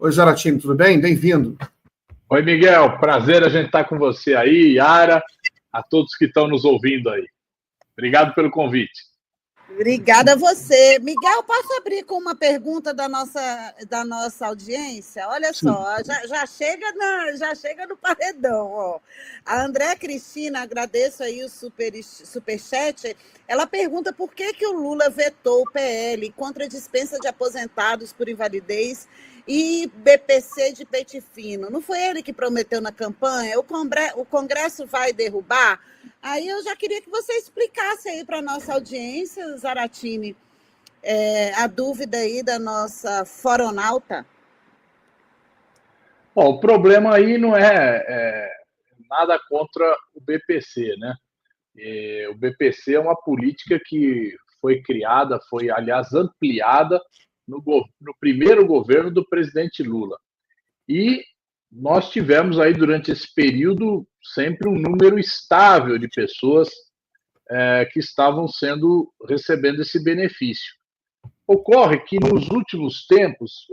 Oi, Zaratini, tudo bem? Bem-vindo. Oi, Miguel. Prazer a gente estar com você aí, Yara, a todos que estão nos ouvindo aí. Obrigado pelo convite. Obrigada a você. Miguel, posso abrir com uma pergunta da nossa audiência? Olha só, já chega no paredão. Ó. A André Cristina, agradeço aí o superchat, ela pergunta por que o Lula vetou o PL contra a dispensa de aposentados por invalidez e BPC de pente fino. Não foi ele que prometeu na campanha? O Congresso vai derrubar? Aí eu já queria que você explicasse aí para a nossa audiência, Zaratini, a dúvida aí da nossa foronauta. Bom, o problema aí não é nada contra o BPC, né? O BPC é uma política que foi criada, foi, aliás, ampliada no primeiro governo do presidente Lula. E nós tivemos aí, durante esse período, sempre um número estável de pessoas que estavam recebendo esse benefício. Ocorre que, nos últimos tempos,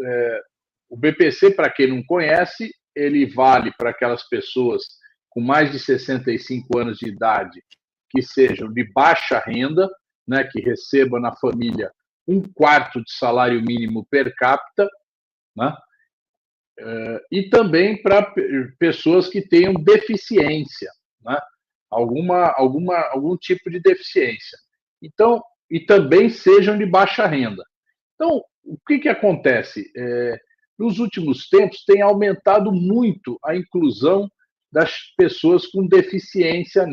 o BPC, para quem não conhece, ele vale para aquelas pessoas com mais de 65 anos de idade que sejam de baixa renda, né, que recebam na família 1/4 de salário mínimo per capita, né? E também para pessoas que tenham deficiência, né? Algum tipo de deficiência. Então, e também sejam de baixa renda. Então, o que acontece? Nos últimos tempos, tem aumentado muito a inclusão das pessoas com deficiência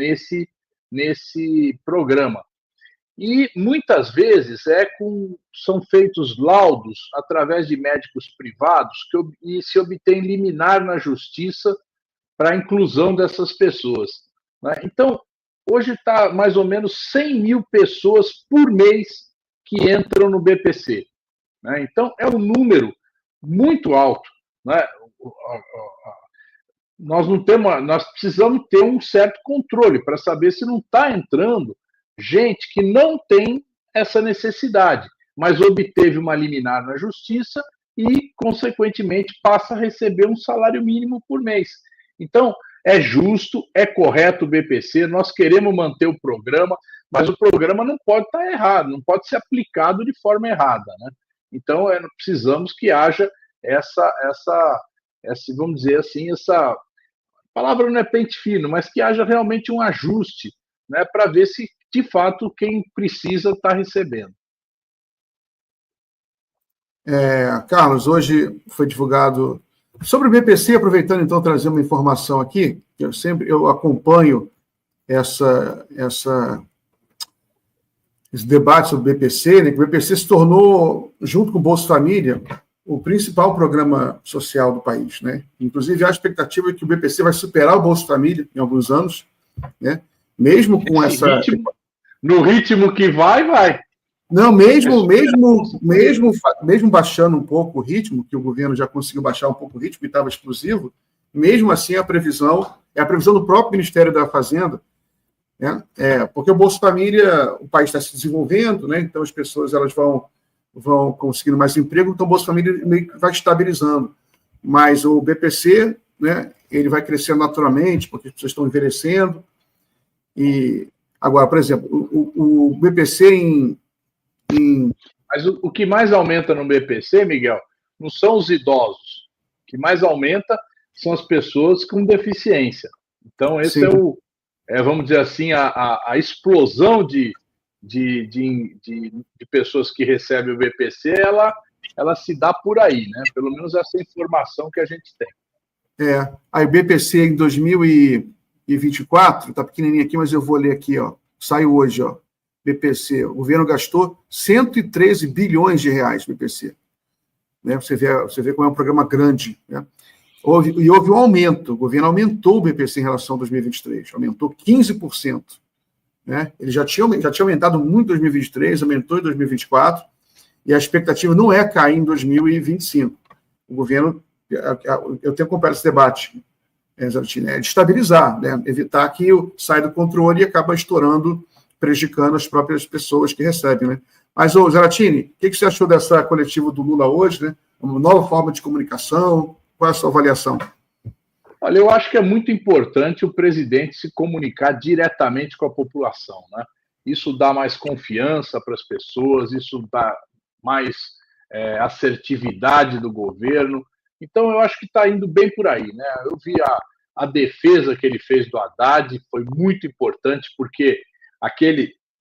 nesse programa. E, muitas vezes, são feitos laudos através de médicos privados e se obtém liminar na justiça para a inclusão dessas pessoas, né? Então, hoje está mais ou menos 100 mil pessoas por mês que entram no BPC, né? Então, é um número muito alto, né? Nós precisamos ter um certo controle para saber se não está entrando gente que não tem essa necessidade, mas obteve uma liminar na justiça e, consequentemente, passa a receber um salário mínimo por mês. Então, é justo, é correto o BPC, nós queremos manter o programa, mas o programa não pode estar errado, não pode ser aplicado de forma errada, né? Então, precisamos que haja vamos dizer assim, essa palavra não é pente fino, mas que haja realmente um ajuste, né, para ver se, de fato, quem precisa está recebendo. Carlos, hoje foi divulgado sobre o BPC, aproveitando então trazer uma informação aqui, que eu acompanho esse debate sobre o BPC, né, que o BPC se tornou, junto com o Bolsa Família, o principal programa social do país, né? Inclusive, há a expectativa de que o BPC vai superar o Bolsa Família em alguns anos, né? Mesmo com no ritmo que vai. Não, mesmo baixando um pouco o ritmo, que o governo já conseguiu baixar um pouco o ritmo, que estava explosivo, mesmo assim a previsão do próprio Ministério da Fazenda, né? Porque o Bolsa Família, o país está se desenvolvendo, né? Então as pessoas elas vão conseguindo mais emprego, então o Bolsa Família meio que vai estabilizando. Mas o BPC, né, ele vai crescendo naturalmente, porque as pessoas estão envelhecendo. E agora, por exemplo, o BPC Mas o que mais aumenta no BPC, Miguel, não são os idosos. O que mais aumenta são as pessoas com deficiência. Então, esse Sim. Vamos dizer assim, a explosão de pessoas que recebem o BPC, ela se dá por aí, né? Pelo menos essa informação que a gente tem. Aí o BPC em 2024, está pequenininho aqui, mas eu vou ler aqui, ó. Saiu hoje, ó. BPC, o governo gastou 113 bilhões de reais no BPC. Né? Você vê como é um programa grande, né? Houve um aumento, o governo aumentou o BPC em relação a 2023, aumentou 15%. Né? Ele já tinha aumentado muito em 2023, aumentou em 2024, e a expectativa não é cair em 2025. O governo, eu tenho acompanhado esse debate, é de estabilizar, né? Evitar que saia do controle e acaba estourando prejudicando as próprias pessoas que recebem, né? Mas, ô, Zaratini, o que você achou dessa coletiva do Lula hoje, né? Uma nova forma de comunicação? Qual é a sua avaliação? Olha, eu acho que é muito importante o presidente se comunicar diretamente com a população, né? Isso dá mais confiança para as pessoas, isso dá mais assertividade do governo. Então, eu acho que está indo bem por aí, né? Eu vi a defesa que ele fez do Haddad, foi muito importante, porque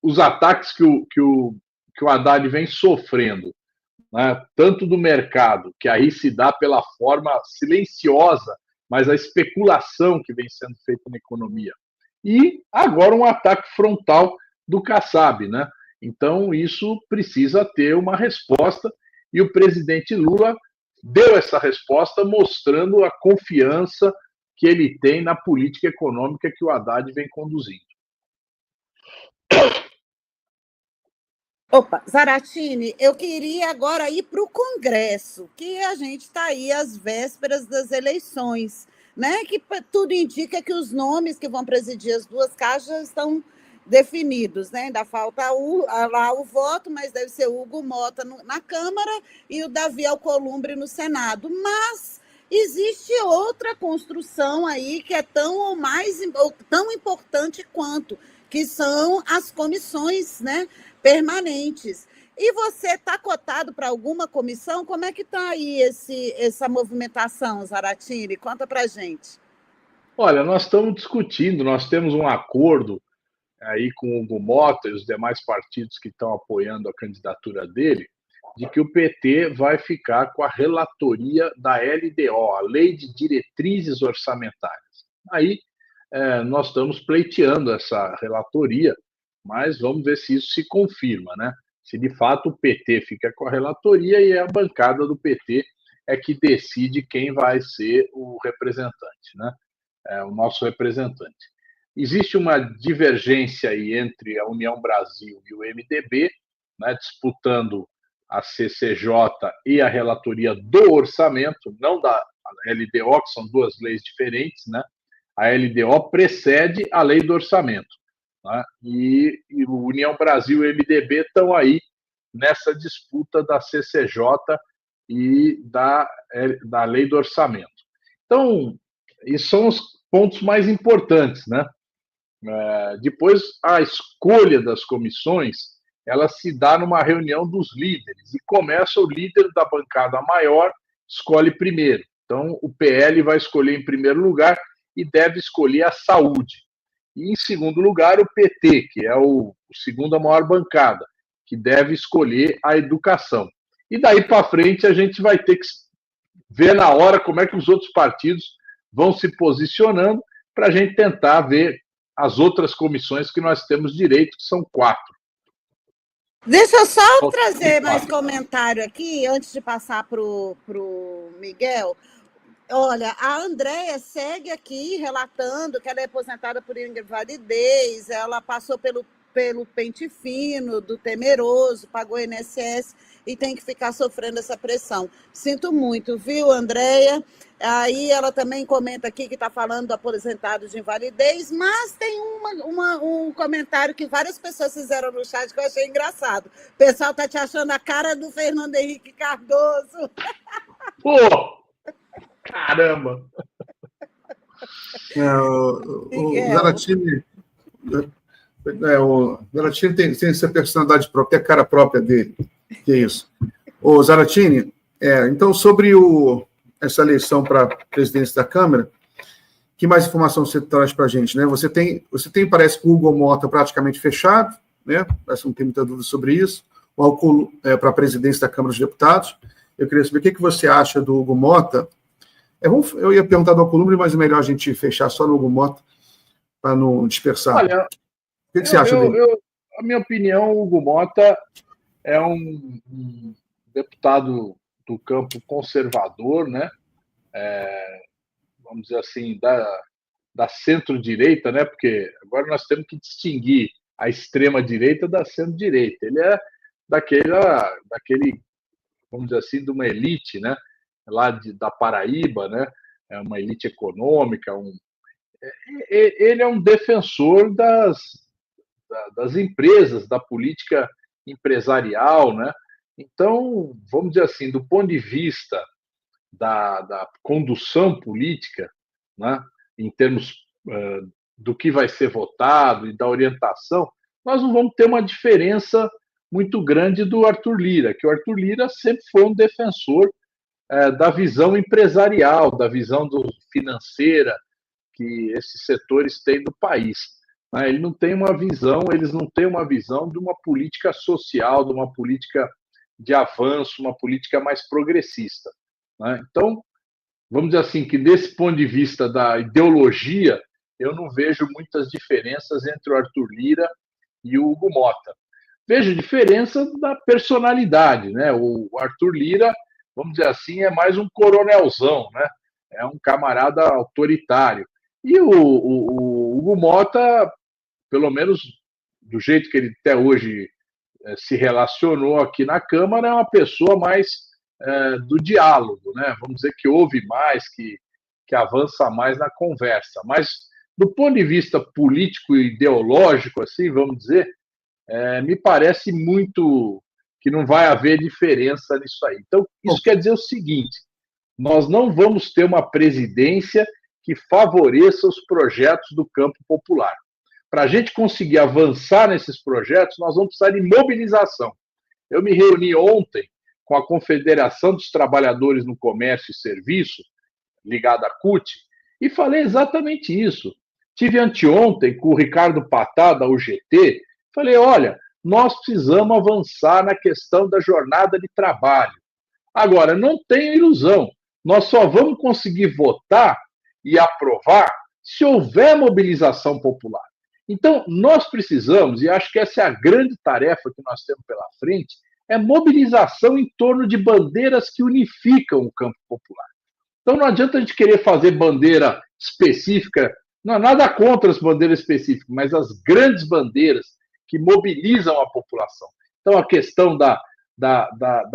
os ataques que o Haddad vem sofrendo, né, tanto do mercado, que aí se dá pela forma silenciosa, mas a especulação que vem sendo feita na economia. E agora um ataque frontal do Kassab, né? Então, isso precisa ter uma resposta, e o presidente Lula deu essa resposta mostrando a confiança que ele tem na política econômica que o Haddad vem conduzindo. Opa, Zaratini, eu queria agora ir para o Congresso, que a gente está aí às vésperas das eleições, né? Que tudo indica que os nomes que vão presidir as duas casas estão definidos, né? Ainda falta lá o voto, mas deve ser o Hugo Mota na Câmara e o Davi Alcolumbre no Senado. Mas existe outra construção aí que é tão importante quanto, que são as comissões, né, permanentes. E você está cotado para alguma comissão? Como é que está aí essa movimentação, Zaratini? Conta para a gente. Olha, nós estamos discutindo, nós temos um acordo aí com o Hugo Mota e os demais partidos que estão apoiando a candidatura dele, de que o PT vai ficar com a relatoria da LDO, a Lei de Diretrizes Orçamentárias. Aí nós estamos pleiteando essa relatoria, mas vamos ver se isso se confirma, né? Se de fato o PT fica com a relatoria e a bancada do PT é que decide quem vai ser o representante, né? O nosso representante. Existe uma divergência aí entre a União Brasil e o MDB, né, disputando a CCJ e a relatoria do orçamento, não da LDO, que são duas leis diferentes, né? A LDO precede a lei do orçamento, né? E o União Brasil e o MDB estão aí nessa disputa da CCJ e da lei do orçamento. Então, esses são os pontos mais importantes, né? Depois, a escolha das comissões, ela se dá numa reunião dos líderes, e começa o líder da bancada maior, escolhe primeiro. Então, o PL vai escolher em primeiro lugar e deve escolher a saúde. E, em segundo lugar, o PT, que é o segunda maior bancada, que deve escolher a educação. E daí para frente, a gente vai ter que ver na hora como é que os outros partidos vão se posicionando para a gente tentar ver as outras comissões que nós temos direito, que são 4. Deixa eu só trazer mais comentário aqui, antes de passar para o Miguel. Olha, a Andréia segue aqui relatando que ela é aposentada por invalidez, ela passou pelo pente fino, do temeroso, pagou INSS e tem que ficar sofrendo essa pressão. Sinto muito, viu, Andréia? Aí ela também comenta aqui que está falando do aposentado de invalidez, mas tem um comentário que várias pessoas fizeram no chat que eu achei engraçado. O pessoal está te achando a cara do Fernando Henrique Cardoso. Pô! Caramba! O Zaratini... O Zaratini tem essa personalidade própria, tem a cara própria dele. Que é isso. O Zaratini, então, sobre essa eleição para presidência da Câmara, que mais informação você traz para a gente? Né? Você tem, parece que o Hugo Mota praticamente fechado, né? Parece que não tem muita dúvida sobre isso, para a presidência da Câmara dos Deputados. Eu queria saber o que você acha do Hugo Mota. Eu ia perguntar do Alcolumbre, mas é melhor a gente fechar só no Hugo Mota, para não dispersar. Olha, o que você acha dele? A minha opinião, o Hugo Mota é um deputado do campo conservador, né? Vamos dizer assim, da centro-direita, né? Porque agora nós temos que distinguir a extrema-direita da centro-direita. Ele é daquele, vamos dizer assim, de uma elite, né? Lá da Paraíba, né? É uma elite econômica. Ele é um defensor das empresas, da política empresarial, né? Então, vamos dizer assim, do ponto de vista da condução política, né, em termos do que vai ser votado e da orientação, nós não vamos ter uma diferença muito grande do Arthur Lira, que o Arthur Lira sempre foi um defensor da visão empresarial, da visão financeira que esses setores têm do país. Ele não tem uma visão, eles não têm uma visão de uma política social, de uma política de avanço, uma política mais progressista. Então, vamos dizer assim, que desse ponto de vista da ideologia, eu não vejo muitas diferenças entre o Arthur Lira e o Hugo Motta. Vejo diferença da personalidade, né? O Arthur Lira, vamos dizer assim, é mais um coronelzão, né? É um camarada autoritário. E o Hugo Motta, pelo menos do jeito que ele até hoje se relacionou aqui na Câmara, é uma pessoa mais do diálogo, né? Vamos dizer que ouve mais, que avança mais na conversa. Mas, do ponto de vista político e ideológico, assim, vamos dizer, me parece muito que não vai haver diferença nisso aí. Então, isso quer dizer o seguinte: nós não vamos ter uma presidência que favoreça os projetos do campo popular. Para a gente conseguir avançar nesses projetos, nós vamos precisar de mobilização. Eu me reuni ontem com a Confederação dos Trabalhadores no Comércio e Serviço, ligada à CUT, e falei exatamente isso. Tive anteontem com o Ricardo Patá, da UGT, falei, olha, nós precisamos avançar na questão da jornada de trabalho. Agora, não tenha ilusão, nós só vamos conseguir votar e aprovar se houver mobilização popular. Então, nós precisamos, e acho que essa é a grande tarefa que nós temos pela frente, é mobilização em torno de bandeiras que unificam o campo popular. Então, não adianta a gente querer fazer bandeira específica, não há nada contra as bandeiras específicas, mas as grandes bandeiras que mobilizam a população. Então, a questão da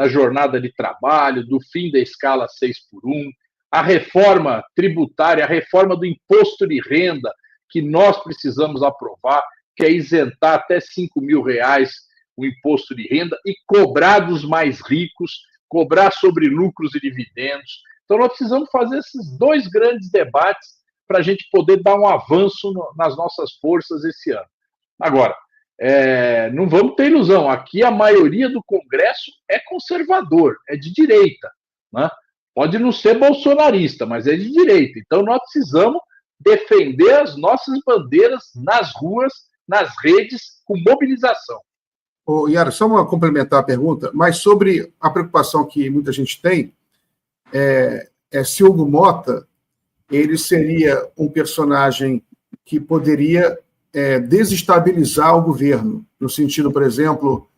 jornada de trabalho, do fim da escala 6x1, a reforma tributária, a reforma do imposto de renda, que nós precisamos aprovar, que é isentar até R$5.000 o imposto de renda e cobrar dos mais ricos, cobrar sobre lucros e dividendos. Então, nós precisamos fazer esses dois grandes debates para a gente poder dar um avanço nas nossas forças esse ano. Agora, não vamos ter ilusão, aqui a maioria do Congresso é conservador, é de direita, né? Pode não ser bolsonarista, mas é de direita. Então, nós precisamos defender as nossas bandeiras nas ruas, nas redes, com mobilização. Yara, só uma complementar a pergunta, mas sobre a preocupação que muita gente tem, se o Hugo Motta ele seria um personagem que poderia desestabilizar o governo, no sentido, por exemplo,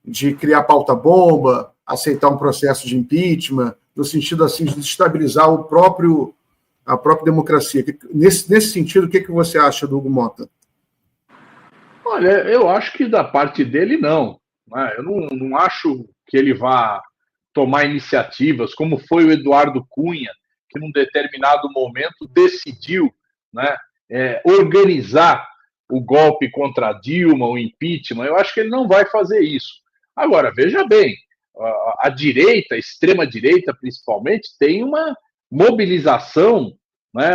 de criar pauta-bomba, aceitar um processo de impeachment, no sentido assim, de desestabilizar a própria democracia. Nesse sentido, o que você acha do Hugo Motta? Olha, eu acho que da parte dele, não. Eu não acho que ele vá tomar iniciativas, como foi o Eduardo Cunha, que num determinado momento decidiu, organizar o golpe contra a Dilma, o impeachment. Eu acho que ele não vai fazer isso. Agora, veja bem, a direita, a extrema-direita principalmente, tem uma mobilização,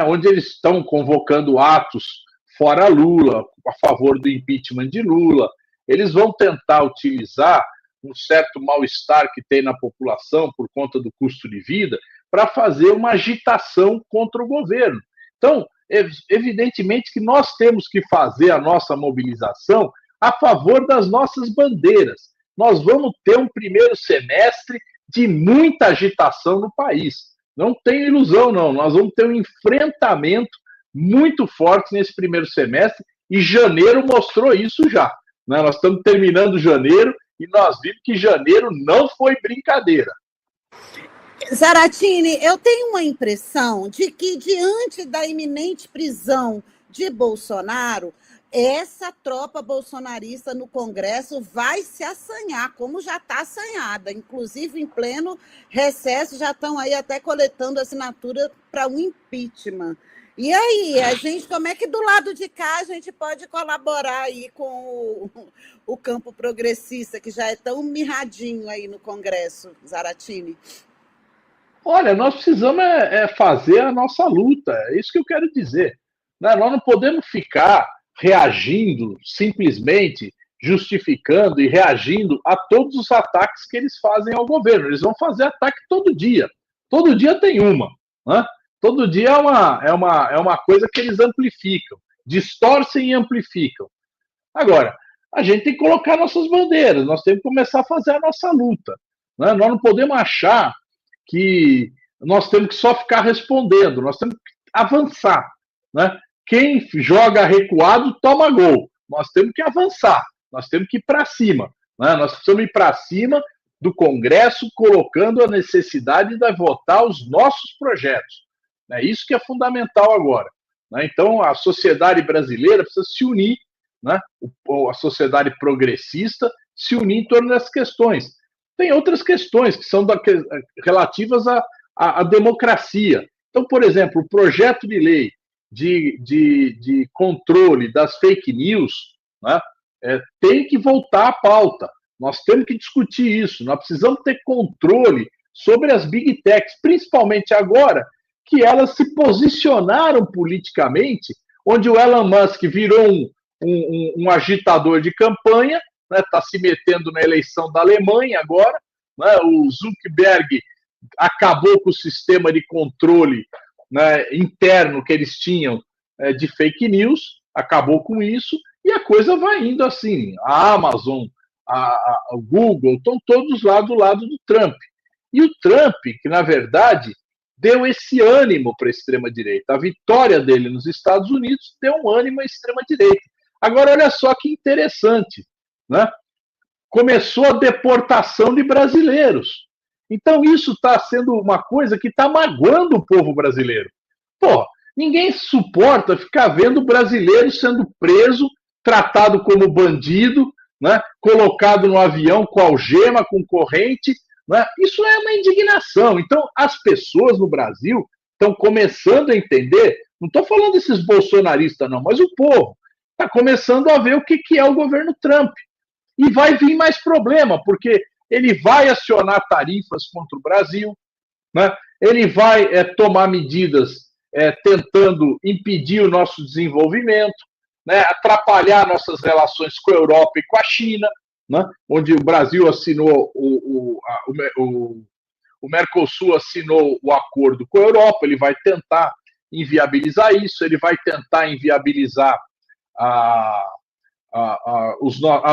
onde eles estão convocando atos fora Lula, a favor do impeachment de Lula. Eles vão tentar utilizar um certo mal-estar que tem na população por conta do custo de vida para fazer uma agitação contra o governo. Então, evidentemente que nós temos que fazer a nossa mobilização a favor das nossas bandeiras. Nós vamos ter um primeiro semestre de muita agitação no país. Não tem ilusão, não. Nós vamos ter um enfrentamento muito forte nesse primeiro semestre, e janeiro mostrou isso já. Nós estamos terminando janeiro e nós vimos que janeiro não foi brincadeira. Zaratini, eu tenho uma impressão de que, diante da iminente prisão de Bolsonaro, essa tropa bolsonarista no Congresso vai se assanhar, como já está assanhada. Inclusive, em pleno recesso, já estão aí até coletando assinatura para um impeachment. E aí, a gente, como é que do lado de cá a gente pode colaborar aí com o campo progressista, que já é tão mirradinho aí no Congresso, Zaratini? Olha, nós precisamos fazer a nossa luta, é isso que eu quero dizer. Né? Nós não podemos ficar reagindo, simplesmente justificando e reagindo a todos os ataques que eles fazem ao governo. Eles vão fazer ataque todo dia. Todo dia tem uma. Né? Todo dia é uma coisa que eles amplificam, distorcem e amplificam. Agora, a gente tem que colocar nossas bandeiras, nós temos que começar a fazer a nossa luta. Né? Nós não podemos achar que nós temos que só ficar respondendo, nós temos que avançar. Né? Quem joga recuado toma gol. Nós temos que avançar, nós temos que ir para cima. Né? Nós precisamos ir para cima do Congresso, colocando a necessidade de votar os nossos projetos. É isso que é fundamental agora. Né? Então, a sociedade brasileira precisa se unir, né? A sociedade progressista se unir em torno dessas questões. Tem outras questões que são relativas à democracia. Então, por exemplo, o projeto de lei de controle das fake news, né, tem que voltar à pauta. Nós temos que discutir isso. Nós precisamos ter controle sobre as big techs, principalmente agora que elas se posicionaram politicamente, onde o Elon Musk virou um agitador de campanha, está, né, se metendo na eleição da Alemanha agora, né, o Zuckerberg acabou com o sistema de controle, né, interno que eles tinham de fake news, acabou com isso, e a coisa vai indo assim. A Amazon, o Google, estão todos lá do lado do Trump. E o Trump, que na verdade deu esse ânimo para a extrema-direita. A vitória dele nos Estados Unidos deu um ânimo à extrema-direita. Agora, olha só que interessante, né? Começou a deportação de brasileiros. Então, isso está sendo uma coisa que está magoando o povo brasileiro. Pô, ninguém suporta ficar vendo brasileiro sendo preso, tratado como bandido, né? Colocado no avião com algema, com corrente. Né? Isso é uma indignação. Então, as pessoas no Brasil estão começando a entender, não estou falando desses bolsonaristas, não, mas o povo está começando a ver o que é o governo Trump. E vai vir mais problema, porque ele vai acionar tarifas contra o Brasil, né? Ele vai tomar medidas tentando impedir o nosso desenvolvimento, né? Atrapalhar nossas relações com a Europa e com a China, né? Onde o Brasil assinou, o Mercosul assinou o acordo com a Europa, ele vai tentar inviabilizar isso, ele vai tentar inviabilizar a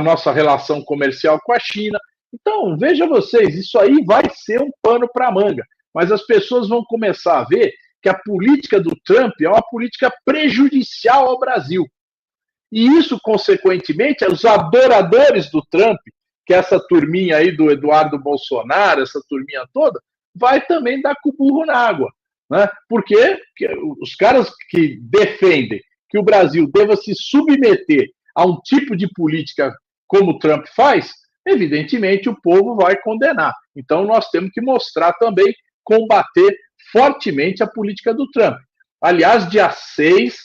nossa relação comercial com a China. Então, veja vocês, isso aí vai ser um pano para a manga, mas as pessoas vão começar a ver que a política do Trump é uma política prejudicial ao Brasil. E isso, consequentemente, os adoradores do Trump, que é essa turminha aí do Eduardo Bolsonaro, essa turminha toda, vai também dar com o burro na água. Né? Porque os caras que defendem que o Brasil deva se submeter a um tipo de política como o Trump faz, evidentemente o povo vai condenar. Então nós temos que mostrar também, combater fortemente a política do Trump. Aliás, dia 6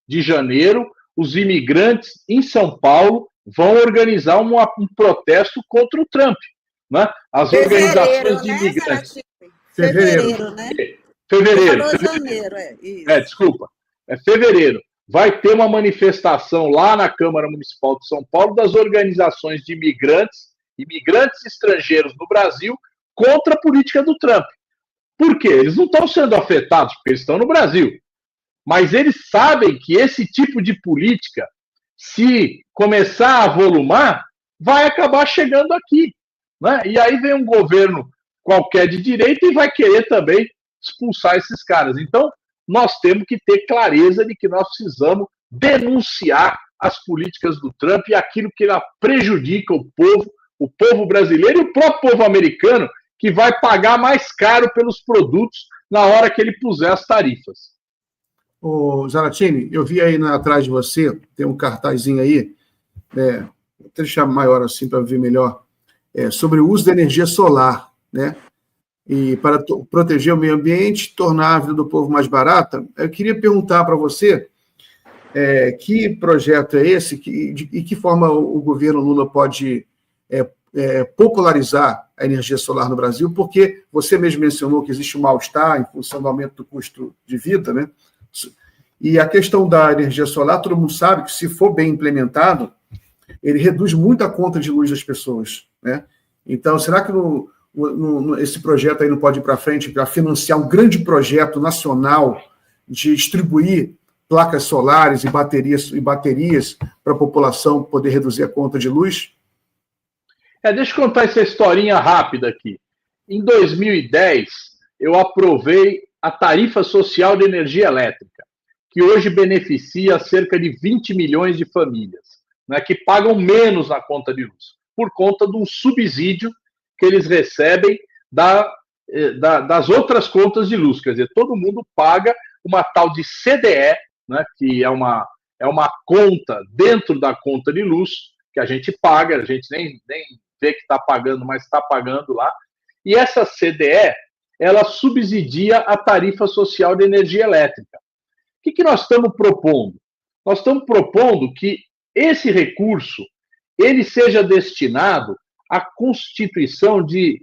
de janeiro, os imigrantes em São Paulo vão organizar um protesto contra o Trump. Né? As organizações de imigrantes. Fevereiro, né? Fevereiro. Janeiro, isso. Desculpa. É fevereiro. Vai ter uma manifestação lá na Câmara Municipal de São Paulo das organizações de imigrantes estrangeiros no Brasil contra a política do Trump. Por quê? Eles não estão sendo afetados porque eles estão no Brasil. Mas eles sabem que esse tipo de política, se começar a volumar, vai acabar chegando aqui. Né? E aí vem um governo qualquer de direita e vai querer também expulsar esses caras. Então, nós temos que ter clareza de que nós precisamos denunciar as políticas do Trump e aquilo que ela prejudica o povo brasileiro e o próprio povo americano, que vai pagar mais caro pelos produtos na hora que ele puser as tarifas. Ô, Zaratini, eu vi aí atrás de você, tem um cartazinho aí, vou deixar maior assim para ver melhor, sobre o uso da energia solar, né? e para proteger o meio ambiente, tornar a vida do povo mais barata. Eu queria perguntar para você que projeto é esse e que forma o governo Lula pode popularizar a energia solar no Brasil, porque você mesmo mencionou que existe um mal-estar em função do aumento do custo de vida, né? E a questão da energia solar, todo mundo sabe que, se for bem implementado, ele reduz muito a conta de luz das pessoas, né? Então, será que esse projeto aí não pode ir para frente para financiar um grande projeto nacional de distribuir placas solares e baterias para a população poder reduzir a conta de luz? Deixa eu contar essa historinha rápida aqui. Em 2010, eu aprovei a tarifa social de energia elétrica, que hoje beneficia cerca de 20 milhões de famílias, né, que pagam menos na conta de luz, por conta de um subsídio que eles recebem das outras contas de luz. Quer dizer, todo mundo paga uma tal de CDE, né, que é uma conta dentro da conta de luz, que a gente paga, a gente nem vê que está pagando, mas está pagando lá. E essa CDE, ela subsidia a tarifa social de energia elétrica. O que nós estamos propondo? Nós estamos propondo que esse recurso ele seja destinado à constituição de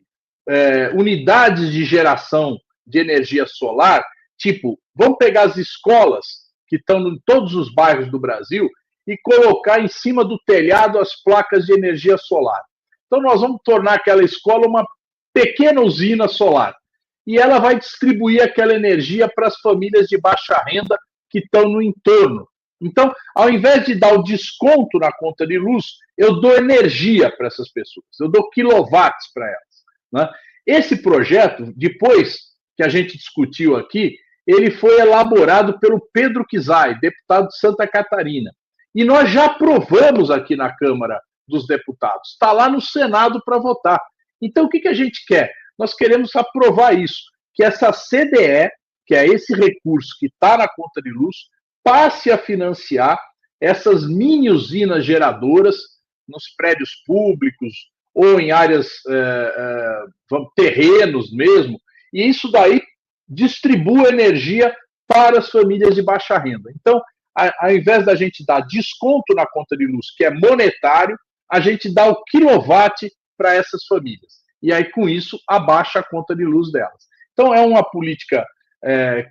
unidades de geração de energia solar, tipo, vamos pegar as escolas que estão em todos os bairros do Brasil e colocar em cima do telhado as placas de energia solar. Então, nós vamos tornar aquela escola uma pequena usina solar. E ela vai distribuir aquela energia para as famílias de baixa renda que estão no entorno. Então, ao invés de dar o desconto na conta de luz, eu dou energia para essas pessoas, eu dou quilowatts para elas, né? Esse projeto, depois que a gente discutiu aqui, ele foi elaborado pelo Pedro Kizai, deputado de Santa Catarina. E nós já aprovamos aqui na Câmara dos Deputados. Está lá no Senado para votar. Então, o que a gente quer? Nós queremos aprovar isso, que essa CDE, que é esse recurso que está na conta de luz, passe a financiar essas mini usinas geradoras nos prédios públicos ou em áreas, terrenos mesmo, e isso daí distribua energia para as famílias de baixa renda. Então, ao invés da gente dar desconto na conta de luz, que é monetário, a gente dá o quilowatt para essas famílias. E aí, com isso, abaixa a conta de luz delas. Então, é uma política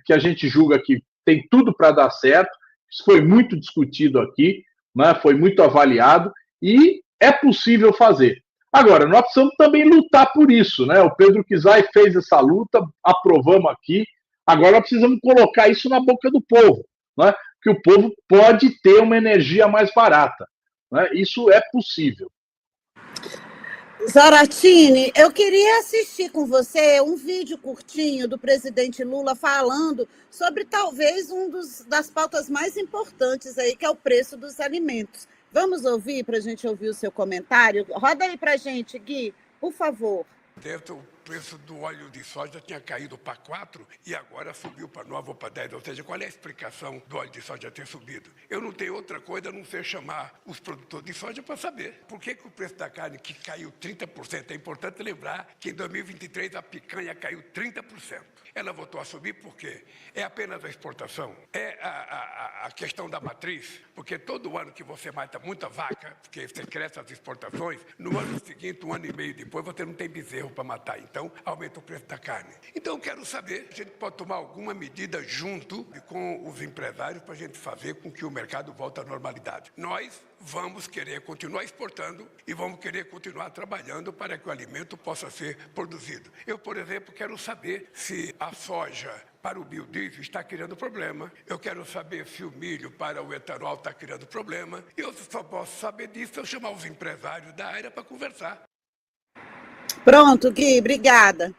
que a gente julga que tem tudo para dar certo. Isso foi muito discutido aqui, né? Foi muito avaliado e é possível fazer. Agora, nós precisamos também lutar por isso, né? O Pedro Kizai fez essa luta, aprovamos aqui. Agora nós precisamos colocar isso na boca do povo, né? Que o povo pode ter uma energia mais barata, né? Isso é possível. Zaratini, eu queria assistir com você um vídeo curtinho do presidente Lula falando sobre talvez das pautas mais importantes aí, que é o preço dos alimentos. Vamos ouvir, para a gente ouvir o seu comentário? Roda aí para a gente, Gui, por favor. O preço do óleo de soja tinha caído para 4 e agora subiu para 9 ou para 10. Ou seja, qual é a explicação do óleo de soja ter subido? Eu não tenho outra coisa a não ser chamar os produtores de soja para saber por que o preço da carne que caiu 30%. É importante lembrar que em 2023 a picanha caiu 30%. Ela voltou a subir por quê? É apenas a exportação? É a questão da matriz? Porque todo ano que você mata muita vaca, porque você cresce as exportações, no ano seguinte, 1 ano e meio depois, você não tem bezerro para matar. Então, aumenta o preço da carne. Então, eu quero saber, a gente pode tomar alguma medida junto com os empresários para a gente fazer com que o mercado volte à normalidade. Nós vamos querer continuar exportando e vamos querer continuar trabalhando para que o alimento possa ser produzido. Eu, por exemplo, quero saber se a soja para o biodiesel está criando problema. Eu quero saber se o milho para o etanol está criando problema. E eu só posso saber disso se eu chamar os empresários da área para conversar. Pronto, Gui, obrigada.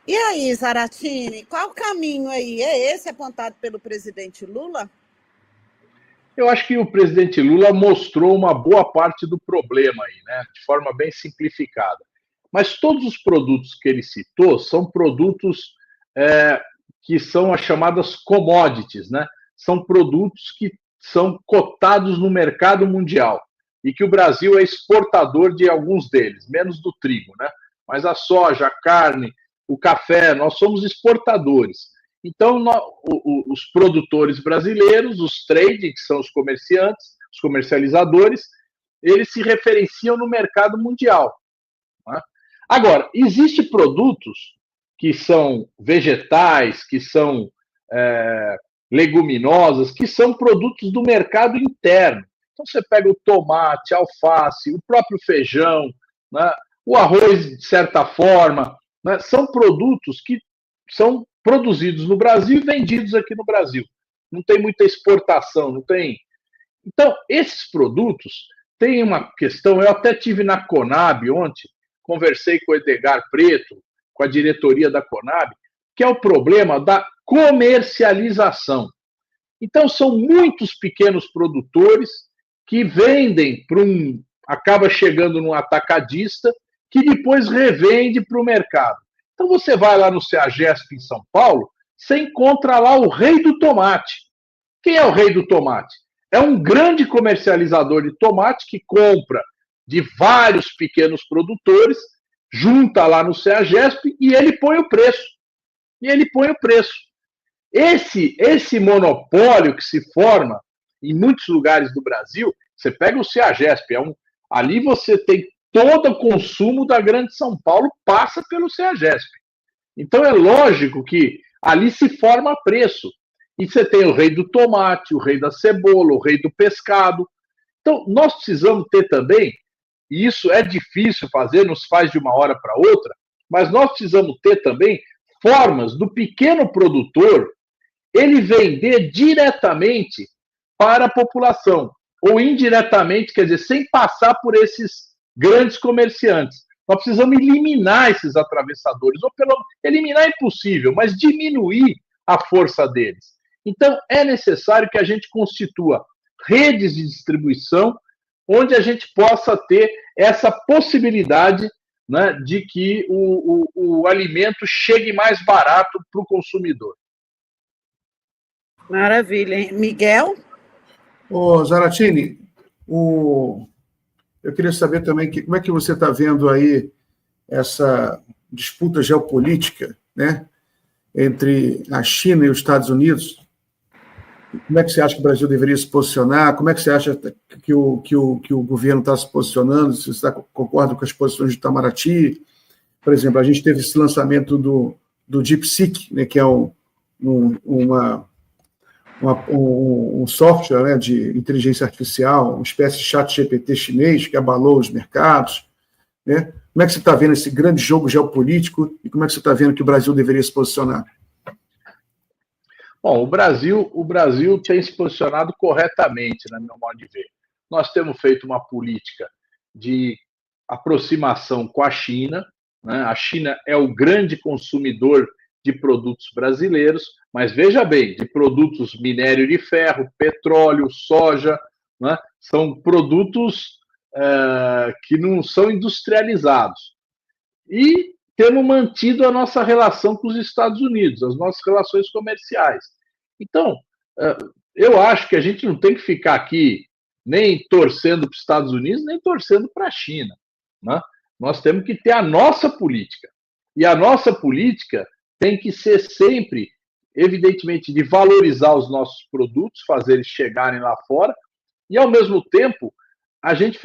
E aí, Zaratini, qual o caminho aí? É esse apontado pelo presidente Lula? Eu acho que o presidente Lula mostrou uma boa parte do problema aí, né? De forma bem simplificada. Mas todos os produtos que ele citou são produtos que são as chamadas commodities, né? São produtos que são cotados no mercado mundial e que o Brasil é exportador de alguns deles, menos do trigo, né? mas a soja, a carne, o café, nós somos exportadores. Então, os produtores brasileiros, os trading, que são os comerciantes, os comercializadores, eles se referenciam no mercado mundial. Né? Agora, existem produtos que são vegetais, que são leguminosas, que são produtos do mercado interno. Então, você pega o tomate, a alface, o próprio feijão, né? O arroz, de certa forma, né? São produtos que são produzidos no Brasil e vendidos aqui no Brasil. Não tem muita exportação, não tem. Então, esses produtos têm uma questão. Eu até tive na Conab ontem, conversei com o Edgar Preto, com a diretoria da Conab, que é o problema da comercialização. Então, são muitos pequenos produtores que vendem para acaba chegando num atacadista, que depois revende para o mercado. Então, você vai lá no CEAGESP em São Paulo, você encontra lá o rei do tomate. Quem é o rei do tomate? É um grande comercializador de tomate que compra de vários pequenos produtores, junta lá no CEAGESP e ele põe o preço. Esse monopólio que se forma em muitos lugares do Brasil, você pega o CEAGESP, ali você tem todo o consumo da Grande São Paulo passa pelo CEAGESP. Então é lógico que ali se forma preço. E você tem o rei do tomate, o rei da cebola, o rei do pescado. Então nós precisamos ter também, e isso é difícil fazer, não se faz de uma hora para outra, mas nós precisamos ter também formas do pequeno produtor ele vender diretamente para a população, ou indiretamente, quer dizer, sem passar por esses grandes comerciantes. Nós precisamos eliminar esses atravessadores, ou eliminar é impossível, mas diminuir a força deles. Então, é necessário que a gente constitua redes de distribuição onde a gente possa ter essa possibilidade, né, de que o alimento chegue mais barato para o consumidor. Maravilha, hein? Miguel? Ô, Zaratini, eu queria saber também como é que você está vendo aí essa disputa geopolítica, né, entre a China e os Estados Unidos. Como é que você acha que o Brasil deveria se posicionar? Como é que você acha que o governo está se posicionando? Se você concorda com as posições de Itamaraty? Por exemplo, a gente teve esse lançamento do DeepSeek, né, que é um software, né, de inteligência artificial, uma espécie de chat GPT chinês que abalou os mercados. Né? Como é que você está vendo esse grande jogo geopolítico e como é que você está vendo que o Brasil deveria se posicionar? Bom, o Brasil tem se posicionado corretamente, no meu modo de ver. Nós temos feito uma política de aproximação com a China, né? A China é o grande consumidor de produtos brasileiros, mas veja bem, de produtos minério de ferro, petróleo, soja, né? São produtos que não são industrializados. E temos mantido a nossa relação com os Estados Unidos, as nossas relações comerciais. Então, eu acho que a gente não tem que ficar aqui nem torcendo para os Estados Unidos, nem torcendo para a China. Né? Nós temos que ter a nossa política. E a nossa política tem que ser sempre, evidentemente, de valorizar os nossos produtos, fazer eles chegarem lá fora, e, ao mesmo tempo, a gente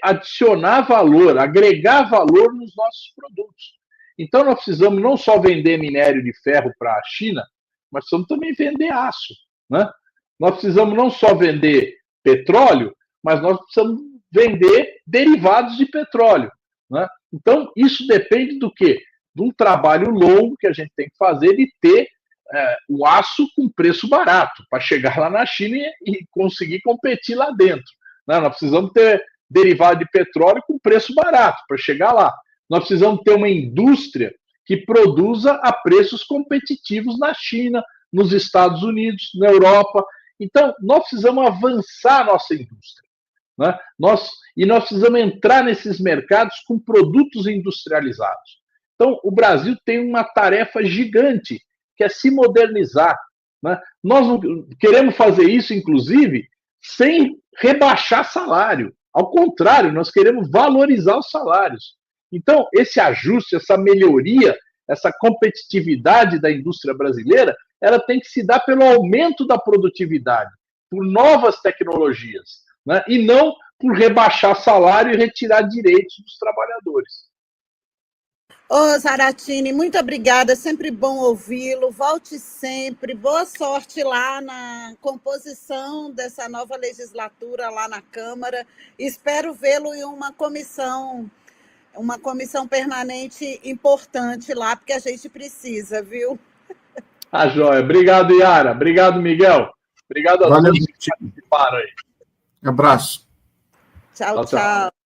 adicionar valor, agregar valor nos nossos produtos. Então, nós precisamos não só vender minério de ferro para a China, mas precisamos também vender aço. Né? Nós precisamos não só vender petróleo, mas nós precisamos vender derivados de petróleo. Né? Então, isso depende do quê? De um trabalho longo que a gente tem que fazer de ter o aço com preço barato, para chegar lá na China e conseguir competir lá dentro. Né? Nós precisamos ter derivado de petróleo com preço barato, para chegar lá. Nós precisamos ter uma indústria que produza a preços competitivos na China, nos Estados Unidos, na Europa. Então, nós precisamos avançar a nossa indústria. Né? Nós precisamos entrar nesses mercados com produtos industrializados. Então, o Brasil tem uma tarefa gigante, que é se modernizar. Né? Nós não queremos fazer isso, inclusive, sem rebaixar salário. Ao contrário, nós queremos valorizar os salários. Então, esse ajuste, essa melhoria, essa competitividade da indústria brasileira, ela tem que se dar pelo aumento da produtividade, por novas tecnologias, né? E não por rebaixar salário e retirar direitos dos trabalhadores. Ô, Zaratini, muito obrigada, é sempre bom ouvi-lo, volte sempre, boa sorte lá na composição dessa nova legislatura lá na Câmara, espero vê-lo em uma comissão permanente importante lá, porque a gente precisa, viu? Joia. Obrigado, Yara. Obrigado, Miguel. Obrigado a todos que participaram aí. Abraço. Tchau, tchau.